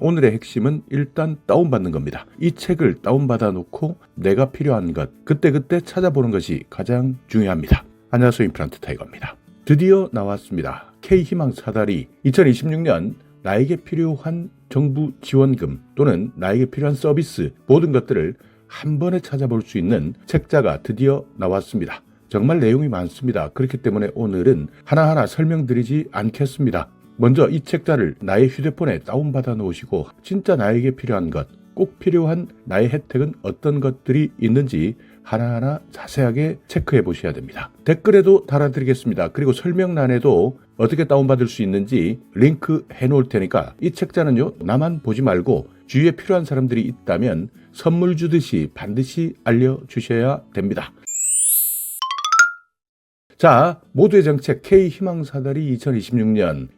오늘의 핵심은 일단 다운받는 겁니다. 이 책을 다운받아 놓고 내가 필요한 것 그때그때 찾아보는 것이 가장 중요합니다. 안녕하세요, 임플란트 타이거입니다. 드디어 나왔습니다. K희망 사다리 2026년 나에게 필요한 정부 지원금 또는 나에게 필요한 서비스 모든 것들을 한 번에 찾아볼 수 있는 책자가 드디어 나왔습니다. 정말 내용이 많습니다. 그렇기 때문에 오늘은 하나하나 설명드리지 않겠습니다. 먼저 이 책자를 나의 휴대폰에 다운받아 놓으시고 진짜 나에게 필요한 것, 꼭 필요한 나의 혜택은 어떤 것들이 있는지 하나하나 자세하게 체크해 보셔야 됩니다. 댓글에도 달아드리겠습니다. 그리고 설명란에도 어떻게 다운받을 수 있는지 링크 해놓을 테니까 이 책자는요, 나만 보지 말고 주위에 필요한 사람들이 있다면 선물 주듯이 반드시 알려주셔야 됩니다. 자, 모두의 정책 K희망사다리 2026년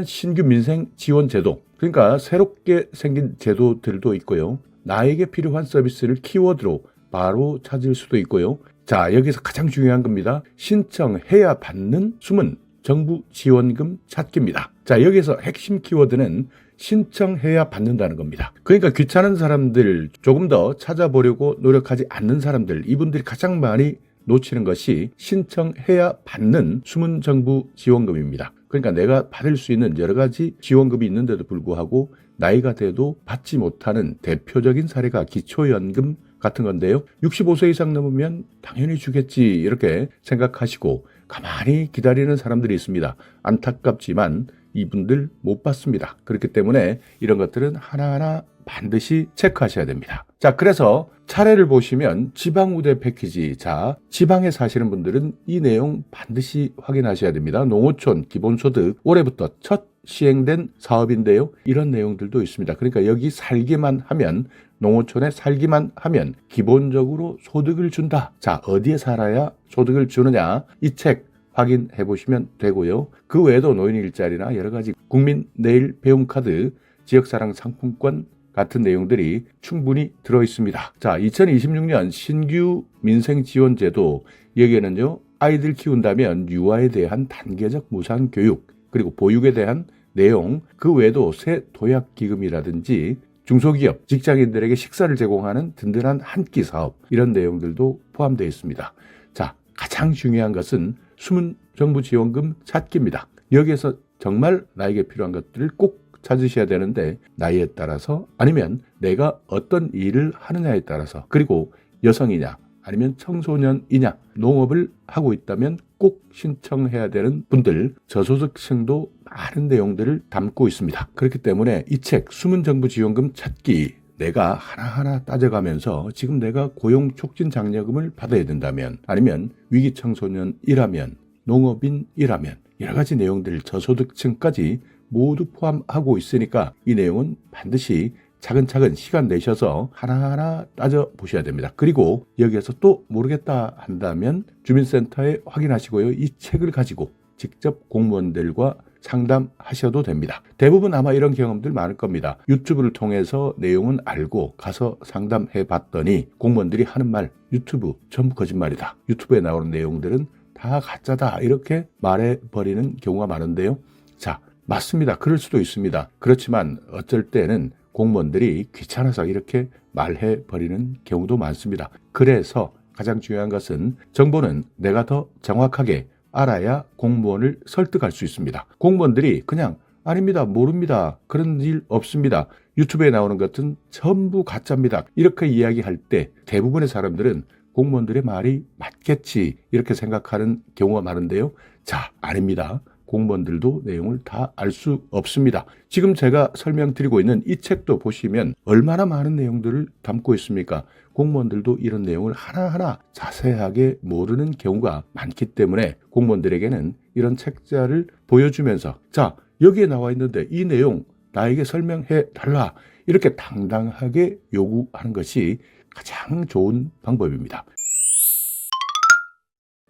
신규 민생 지원 제도, 그러니까 새롭게 생긴 제도들도 있고요. 나에게 필요한 서비스를 키워드로 바로 찾을 수도 있고요. 자, 여기서 가장 중요한 겁니다. 신청해야 받는 숨은 정부 지원금 찾기입니다. 자, 여기서 핵심 키워드는 신청해야 받는다는 겁니다. 그러니까 귀찮은 사람들, 조금 더 찾아보려고 노력하지 않는 사람들, 이분들이 가장 많이 놓치는 것이 신청해야 받는 숨은 정부 지원금입니다. 그러니까 내가 받을 수 있는 여러 가지 지원금이 있는데도 불구하고 나이가 돼도 받지 못하는 대표적인 사례가 기초연금 같은 건데요. 65세 이상 넘으면 당연히 주겠지 이렇게 생각하시고 가만히 기다리는 사람들이 있습니다. 안타깝지만 이분들 못 받습니다. 그렇기 때문에 이런 것들은 하나하나 반드시 체크하셔야 됩니다. 자, 그래서 차례를 보시면 지방우대 패키지. 자, 지방에 사시는 분들은 이 내용 반드시 확인하셔야 됩니다. 농어촌 기본소득 올해부터 첫 시행된 사업인데요. 이런 내용들도 있습니다. 그러니까 여기 살기만 하면, 농어촌에 살기만 하면 기본적으로 소득을 준다. 자, 어디에 살아야 소득을 주느냐? 이 책 확인해 보시면 되고요. 그 외에도 노인 일자리나 여러 가지 국민 내일 배움카드, 지역사랑 상품권 같은 내용들이 충분히 들어있습니다. 자, 2026년 신규 민생지원제도, 여기에는요, 아이들 키운다면 유아에 대한 단계적 무상교육, 그리고 보육에 대한 내용, 그 외에도 새 도약기금이라든지 중소기업, 직장인들에게 식사를 제공하는 든든한 한 끼 사업, 이런 내용들도 포함되어 있습니다. 자, 가장 중요한 것은 숨은 정부 지원금 찾기입니다. 여기에서 정말 나에게 필요한 것들을 꼭 찾으셔야 되는데, 나이에 따라서 아니면 내가 어떤 일을 하느냐에 따라서, 그리고 여성이냐 아니면 청소년이냐, 농업을 하고 있다면 꼭 신청해야 되는 분들, 저소득층도 많은 내용들을 담고 있습니다. 그렇기 때문에 이 책 숨은 정부 지원금 찾기, 내가 하나하나 따져가면서 지금 내가 고용촉진 장려금을 받아야 된다면, 아니면 위기청소년이라면, 농업인이라면, 여러 가지 내용들 저소득층까지 모두 포함하고 있으니까 이 내용은 반드시 차근차근 시간 내셔서 하나하나 따져보셔야 됩니다. 그리고 여기에서 또 모르겠다 한다면 주민센터에 확인하시고요. 이 책을 가지고 직접 공무원들과 상담하셔도 됩니다. 대부분 아마 이런 경험들 많을 겁니다. 유튜브를 통해서 내용은 알고 가서 상담해 봤더니 공무원들이 하는 말, 유튜브 전부 거짓말이다. 유튜브에 나오는 내용들은 다 가짜다. 이렇게 말해버리는 경우가 많은데요. 자, 맞습니다. 그럴 수도 있습니다. 그렇지만 어쩔 때는 공무원들이 귀찮아서 이렇게 말해버리는 경우도 많습니다. 그래서 가장 중요한 것은 정보는 내가 더 정확하게 알아야 공무원을 설득할 수 있습니다. 공무원들이 그냥 아닙니다, 모릅니다, 그런 일 없습니다, 유튜브에 나오는 것은 전부 가짜입니다, 이렇게 이야기할 때 대부분의 사람들은 공무원들의 말이 맞겠지 이렇게 생각하는 경우가 많은데요. 자, 아닙니다. 공무원들도 내용을 다 알 수 없습니다. 지금 제가 설명드리고 있는 이 책도 보시면 얼마나 많은 내용들을 담고 있습니까? 공무원들도 이런 내용을 하나하나 자세하게 모르는 경우가 많기 때문에 공무원들에게는 이런 책자를 보여주면서, 자, 여기에 나와 있는데 이 내용 나에게 설명해 달라, 이렇게 당당하게 요구하는 것이 가장 좋은 방법입니다.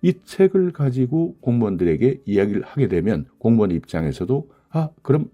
이 책을 가지고 공무원들에게 이야기를 하게 되면 공무원 입장에서도 그럼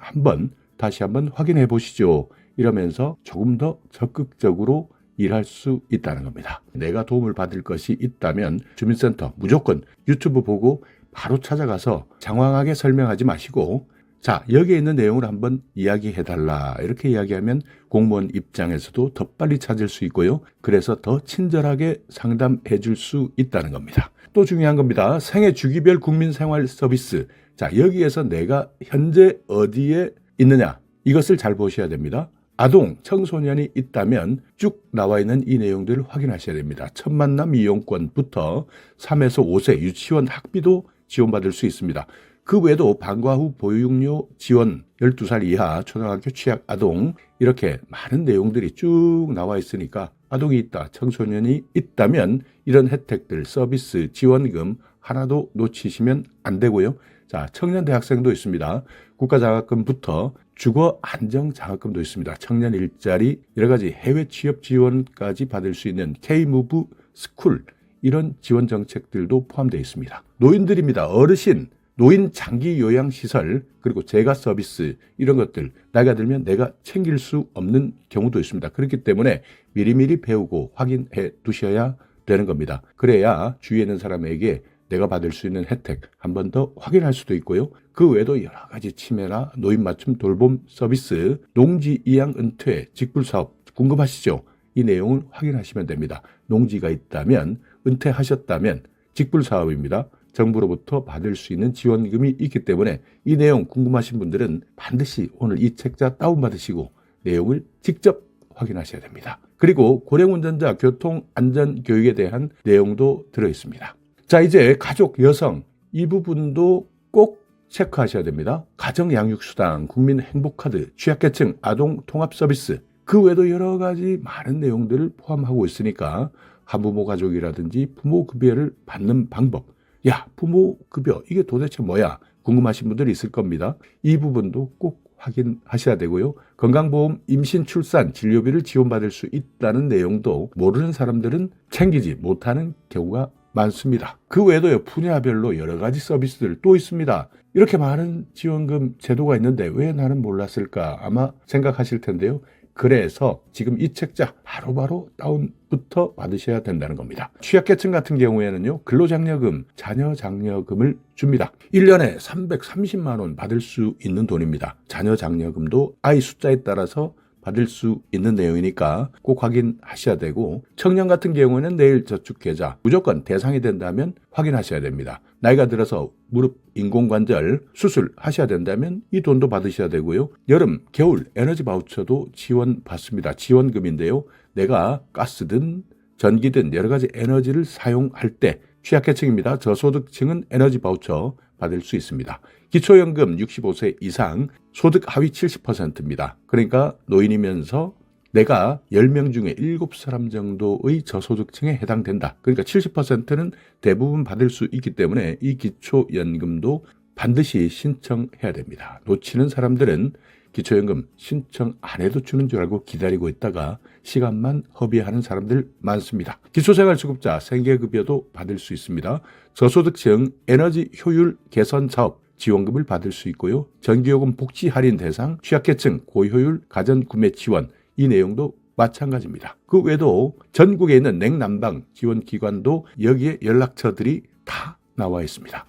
다시 한번 확인해 보시죠, 이러면서 조금 더 적극적으로 일할 수 있다는 겁니다. 내가 도움을 받을 것이 있다면 주민센터 무조건 유튜브 보고 바로 찾아가서 장황하게 설명하지 마시고 자, 여기에 있는 내용을 한번 이야기해달라. 이렇게 이야기하면 공무원 입장에서도 더 빨리 찾을 수 있고요. 그래서 더 친절하게 상담해 줄 수 있다는 겁니다. 또 중요한 겁니다. 생애 주기별 국민생활 서비스. 자, 여기에서 내가 현재 어디에 있느냐. 이것을 잘 보셔야 됩니다. 아동, 청소년이 있다면 쭉 나와 있는 이 내용들을 확인하셔야 됩니다. 첫 만남 이용권부터 3에서 5세 유치원 학비도 지원받을 수 있습니다. 그 외에도 방과 후 보육료 지원, 12살 이하 초등학교 취약 아동, 이렇게 많은 내용들이 쭉 나와 있으니까 아동이 있다, 청소년이 있다면 이런 혜택들, 서비스, 지원금 하나도 놓치시면 안 되고요. 자, 청년 대학생도 있습니다. 국가장학금부터 주거 안정 장학금도 있습니다. 청년 일자리, 여러 가지 해외 취업 지원까지 받을 수 있는 K-무브 스쿨, 이런 지원 정책들도 포함되어 있습니다. 노인들입니다. 어르신, 노인 장기 요양 시설, 그리고 재가 서비스, 이런 것들 나이가 들면 내가 챙길 수 없는 경우도 있습니다. 그렇기 때문에 미리미리 배우고 확인해 두셔야 되는 겁니다. 그래야 주위에 있는 사람에게 내가 받을 수 있는 혜택 한 번 더 확인할 수도 있고요. 그 외에도 여러 가지 치매나 노인 맞춤 돌봄 서비스, 농지 이양 은퇴, 직불사업 궁금하시죠? 이 내용을 확인하시면 됩니다. 농지가 있다면, 은퇴하셨다면 직불사업입니다. 정부로부터 받을 수 있는 지원금이 있기 때문에 이 내용 궁금하신 분들은 반드시 오늘 이 책자 다운받으시고 내용을 직접 확인하셔야 됩니다. 그리고 고령운전자 교통안전교육에 대한 내용도 들어있습니다. 자, 이제 가족, 여성, 이 부분도 꼭 체크하셔야 됩니다. 가정양육수당, 국민행복카드, 취약계층, 아동통합서비스, 그 외에도 여러 가지 많은 내용들을 포함하고 있으니까 한부모 가족이라든지 부모급여를 받는 방법, 야, 부모급여 이게 도대체 뭐야? 궁금하신 분들이 있을 겁니다. 이 부분도 꼭 확인하셔야 되고요. 건강보험, 임신, 출산, 진료비를 지원받을 수 있다는 내용도 모르는 사람들은 챙기지 못하는 경우가 많습니다. 그 외에도요, 분야별로 여러 가지 서비스들 또 있습니다. 이렇게 많은 지원금 제도가 있는데 왜 나는 몰랐을까? 아마 생각하실 텐데요. 그래서 지금 이 책자 바로바로 다운부터 받으셔야 된다는 겁니다. 취약계층 같은 경우에는요, 근로장려금, 자녀장려금을 줍니다. 1년에 330만 원 받을 수 있는 돈입니다. 자녀장려금도 아이 숫자에 따라서 받을 수 있는 내용이니까 꼭 확인하셔야 되고, 청년 같은 경우에는 내일저축계좌 무조건 대상이 된다면 확인하셔야 됩니다. 나이가 들어서 무릎 인공관절 수술하셔야 된다면 이 돈도 받으셔야 되고요. 여름, 겨울 에너지 바우처도 지원받습니다. 지원금인데요. 내가 가스든 전기든 여러 가지 에너지를 사용할 때 취약계층입니다. 저소득층은 에너지 바우처 받을 수 있습니다. 기초연금 65세 이상, 소득 하위 70%입니다. 그러니까 노인이면서 내가 10명 중에 7사람 정도의 저소득층에 해당된다. 그러니까 70%는 대부분 받을 수 있기 때문에 이 기초연금도 반드시 신청해야 됩니다. 놓치는 사람들은 기초연금 신청 안 해도 주는 줄 알고 기다리고 있다가 시간만 허비하는 사람들 많습니다. 기초생활수급자 생계급여도 받을 수 있습니다. 저소득층 에너지 효율 개선 사업 지원금을 받을 수 있고요. 전기요금 복지 할인 대상, 취약계층 고효율 가전 구매 지원, 이 내용도 마찬가지입니다. 그 외에도 전국에 있는 냉난방 지원기관도 여기에 연락처들이 다 나와 있습니다.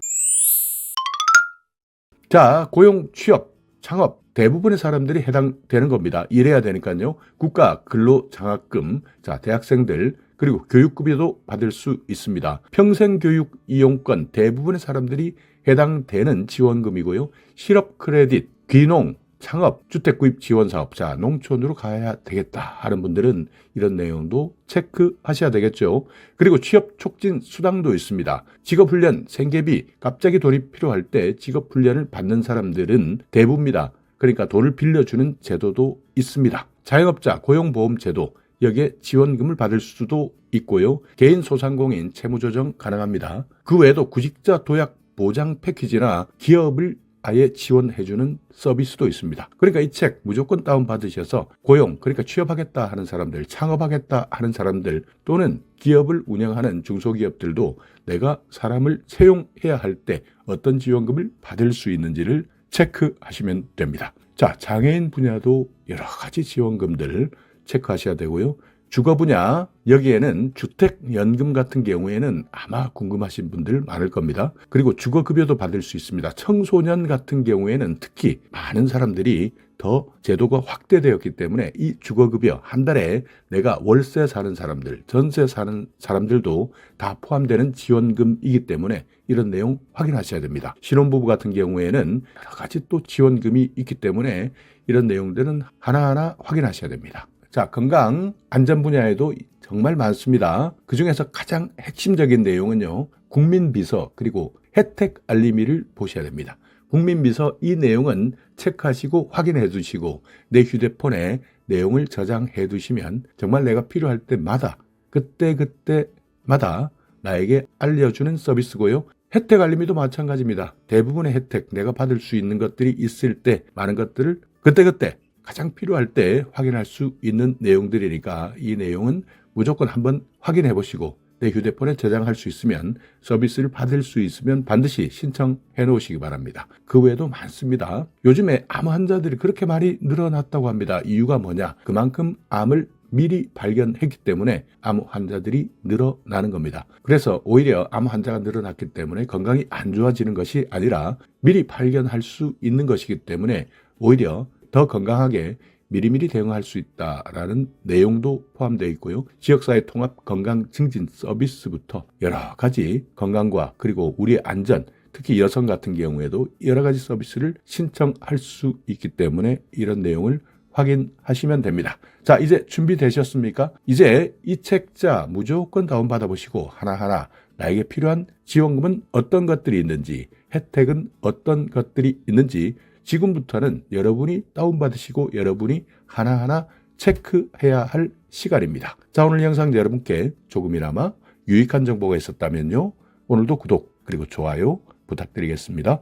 자, 고용, 취업, 창업 대부분의 사람들이 해당되는 겁니다. 일해야 되니까요. 국가 근로장학금, 자, 대학생들 그리고 교육급여도 받을 수 있습니다. 평생교육 이용권 대부분의 사람들이 해당되는 지원금이고요. 실업 크레딧, 귀농, 창업, 주택구입 지원사업, 자, 농촌으로 가야 되겠다 하는 분들은 이런 내용도 체크하셔야 되겠죠. 그리고 취업 촉진 수당도 있습니다. 직업훈련, 생계비, 갑자기 돈이 필요할 때 직업훈련을 받는 사람들은 대부분입니다. 그러니까 돈을 빌려주는 제도도 있습니다. 자영업자 고용보험제도, 여기에 지원금을 받을 수도 있고요. 개인소상공인 채무조정 가능합니다. 그 외에도 구직자 도약 보장 패키지나 기업을 아예 지원해주는 서비스도 있습니다. 그러니까 이 책 무조건 다운받으셔서 고용, 그러니까 취업하겠다 하는 사람들, 창업하겠다 하는 사람들 또는 기업을 운영하는 중소기업들도 내가 사람을 채용해야 할 때 어떤 지원금을 받을 수 있는지를 체크하시면 됩니다. 자, 장애인 분야도 여러 가지 지원금들 체크하셔야 되고요. 주거 분야, 여기에는 주택연금 같은 경우에는 아마 궁금하신 분들 많을 겁니다. 그리고 주거급여도 받을 수 있습니다. 청소년 같은 경우에는 특히 많은 사람들이 더 제도가 확대되었기 때문에 이 주거급여 한 달에 내가 월세 사는 사람들, 전세 사는 사람들도 다 포함되는 지원금이기 때문에 이런 내용 확인하셔야 됩니다. 신혼부부 같은 경우에는 여러 가지 또 지원금이 있기 때문에 이런 내용들은 하나하나 확인하셔야 됩니다. 자, 건강, 안전 분야에도 정말 많습니다. 그중에서 가장 핵심적인 내용은요, 국민비서 그리고 혜택 알림이를 보셔야 됩니다. 국민비서 이 내용은 체크하시고 확인해 두시고 내 휴대폰에 내용을 저장해 두시면 정말 내가 필요할 때마다 그때마다 나에게 알려주는 서비스고요. 혜택 알림이도 마찬가지입니다. 대부분의 혜택, 내가 받을 수 있는 것들이 있을 때 많은 것들을 그때 가장 필요할 때 확인할 수 있는 내용들이니까 이 내용은 무조건 한번 확인해 보시고 내 휴대폰에 저장할 수 있으면 서비스를 받을 수 있으면 반드시 신청해 놓으시기 바랍니다. 그 외에도 많습니다. 요즘에 암 환자들이 그렇게 많이 늘어났다고 합니다. 이유가 뭐냐? 그만큼 암을 미리 발견했기 때문에 암 환자들이 늘어나는 겁니다. 그래서 오히려 암 환자가 늘어났기 때문에 건강이 안 좋아지는 것이 아니라 미리 발견할 수 있는 것이기 때문에 오히려 더 건강하게 미리미리 대응할 수 있다라는 내용도 포함되어 있고요. 지역사회 통합 건강 증진 서비스부터 여러 가지 건강과 그리고 우리의 안전, 특히 여성 같은 경우에도 여러 가지 서비스를 신청할 수 있기 때문에 이런 내용을 확인하시면 됩니다. 자, 이제 준비되셨습니까? 이제 이 책자 무조건 다운받아 보시고 하나하나 나에게 필요한 지원금은 어떤 것들이 있는지, 혜택은 어떤 것들이 있는지 지금부터는 여러분이 다운받으시고 여러분이 하나하나 체크해야 할 시간입니다. 자, 오늘 영상 여러분께 조금이나마 유익한 정보가 있었다면요. 오늘도 구독 그리고 좋아요 부탁드리겠습니다.